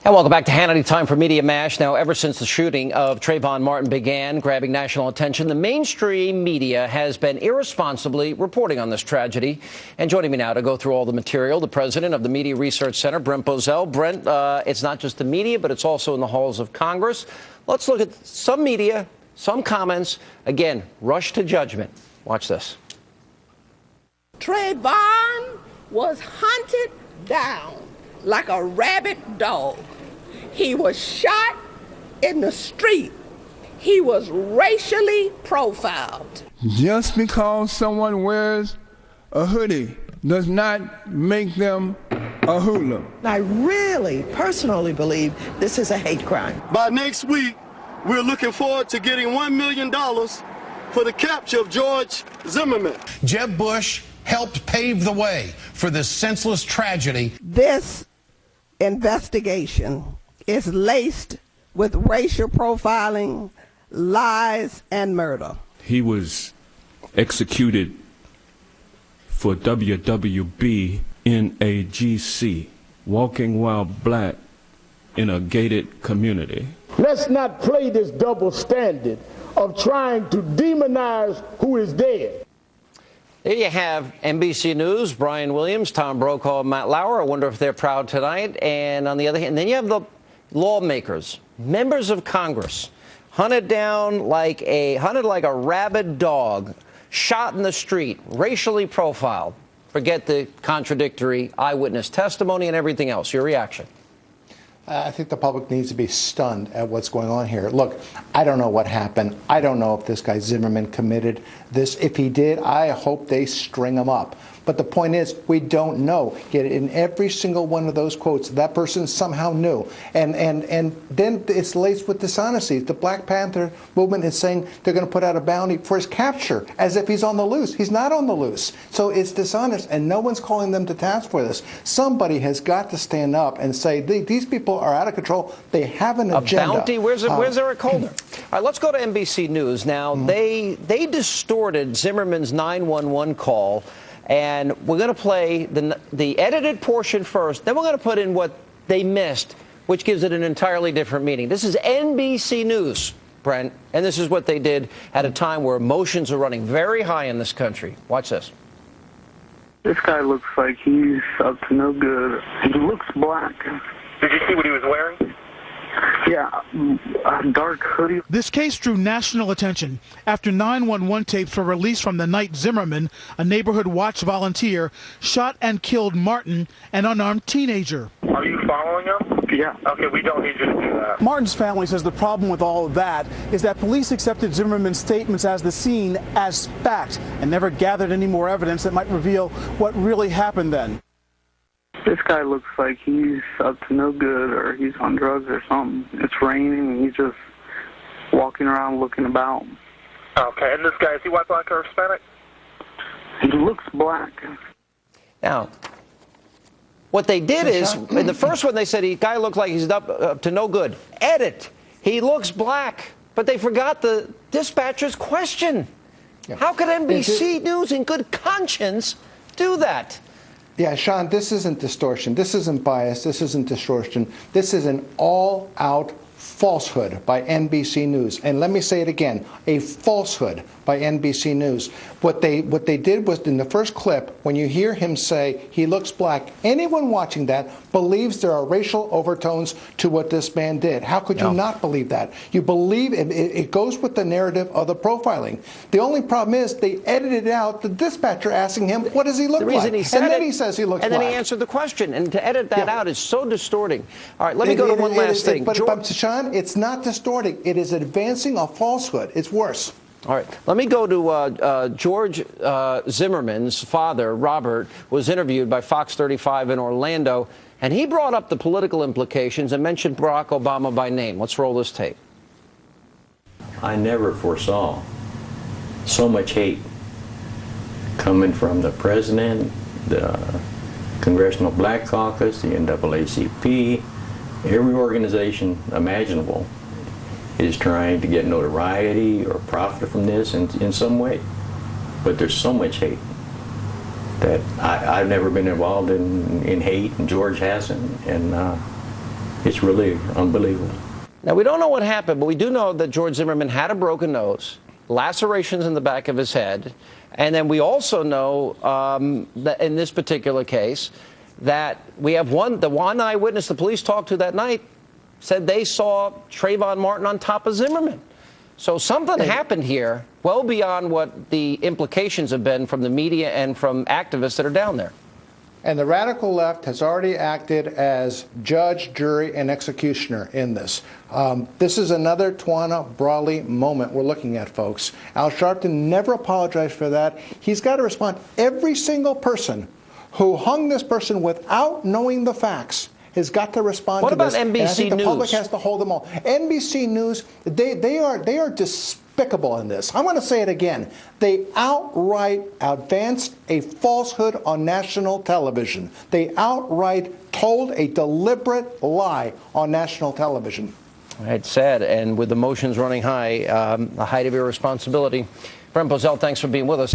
And welcome back to Hannity. Time for Media Mash. Now, ever since the shooting of Trayvon Martin began grabbing national attention, the mainstream media has been irresponsibly reporting on this tragedy. And joining me now to go through all the material, the president of the Media Research Center, Brent Bozell. Brent, it's not just the media, but it's also in the halls of Congress. Let's look at some media, some comments. Again, rush to judgment. Watch this. Trayvon was hunted down like a rabid dog. He was shot in the street. He was racially profiled. Just because someone wears a hoodie does not make them a hoodlum. I really, personally believe this is a hate crime. By next week, we're looking forward to getting $1 million for the capture of George Zimmerman. Jeb Bush helped pave the way for this senseless tragedy. This investigation is laced with racial profiling, lies, and murder. He was executed for WWB in a GC, walking while black in a gated community. Let's not play this double standard of trying to demonize who is dead. There you have NBC News, Brian Williams, Tom Brokaw, Matt Lauer. I wonder if they're proud tonight. And on the other hand, then you have the lawmakers, members of Congress, hunted like a rabid dog, shot in the street, racially profiled. Forget the contradictory eyewitness testimony and everything else. Your reaction? I think the public needs to be stunned at what's going on here. Look, I don't know what happened. I don't know if this guy Zimmerman committed this. If he did, I hope they string him up. But the point is, we don't know. Yet in every single one of those quotes, that person somehow knew. And then it's laced with dishonesty. The Black Panther movement is saying they're going to put out a bounty for his capture, as if he's on the loose. He's not on the loose. So it's dishonest, and no one's calling them to task for this. Somebody has got to stand up and say, these people are out of control. They have an agenda. A bounty? Where's Eric Holder? All right, let's go to NBC News. Now, they distorted Zimmerman's 911 call. And we're going to play the edited portion first. Then we're going to put in what they missed, which gives it an entirely different meaning. This is NBC News, Brent, and this is what they did at a time where emotions are running very high in this country. Watch this. This guy looks like he's up to no good. He looks black. Did you see what he was wearing? Yeah, a dark hoodie. This case drew national attention after 911 tapes were released from the night Zimmerman, a neighborhood watch volunteer, shot and killed Martin, an unarmed teenager. Are you following him? Yeah. Okay, we don't need you to do that. Martin's family says the problem with all of that is that police accepted Zimmerman's statements as the scene as fact and never gathered any more evidence that might reveal what really happened then. This guy looks like he's up to no good, or he's on drugs or something. It's raining, and he's just walking around looking about. Okay, and this guy, is he white, black, or Hispanic? He looks black. Now, what they did is, in the first one, they said the guy looked like he's up to no good. Edit. He looks black. But they forgot the dispatcher's question. Yeah. How could NBC News in good conscience do that? Yeah, Sean, this isn't distortion. This isn't bias. This isn't distortion. This is an all-out falsehood by NBC News. And let me say it again, a falsehood by NBC News. What they did was, in the first clip, when you hear him say he looks black, anyone watching that believes there are racial overtones to what this man did. How could you not believe that? You believe it goes with the narrative of the profiling. The only problem is they edited out the dispatcher asking him, what does he look like? He said and then he says he looks black. And then he answered the question. And to edit that out is so distorting. All right, let me go to one last thing. But Sean, it's not distorting. It is advancing a falsehood. It's worse. All right. Let me go to George Zimmerman's father, Robert, was interviewed by Fox 35 in Orlando, and he brought up the political implications and mentioned Barack Obama by name. Let's roll this tape. I never foresaw so much hate coming from the president, the Congressional Black Caucus, the NAACP, every organization imaginable is trying to get notoriety or profit from this in some way. But there's so much hate that I've never been involved in hate, and George hasn't. And It's really unbelievable. Now, we don't know what happened, but we do know that George Zimmerman had a broken nose, lacerations in the back of his head, and then we also know that in this particular case that we have the one eyewitness the police talked to that night said they saw Trayvon Martin on top of Zimmerman. So something happened here well beyond what the implications have been from the media and from activists that are down there. And the radical left has already acted as judge, jury, and executioner in this. This is another Tawana Brawley moment we're looking at, folks. Al Sharpton never apologized for that. He's got to respond. Every single person who hung this person without knowing the facts has got to respond to this. What about NBC and I think the News? public has to hold them all. NBC News, they are despicable in this. I'm going to say it again. They outright advanced a falsehood on national television. They outright told a deliberate lie on national television. It's sad, and with emotions running high, the height of irresponsibility. Brent Bozell, thanks for being with us.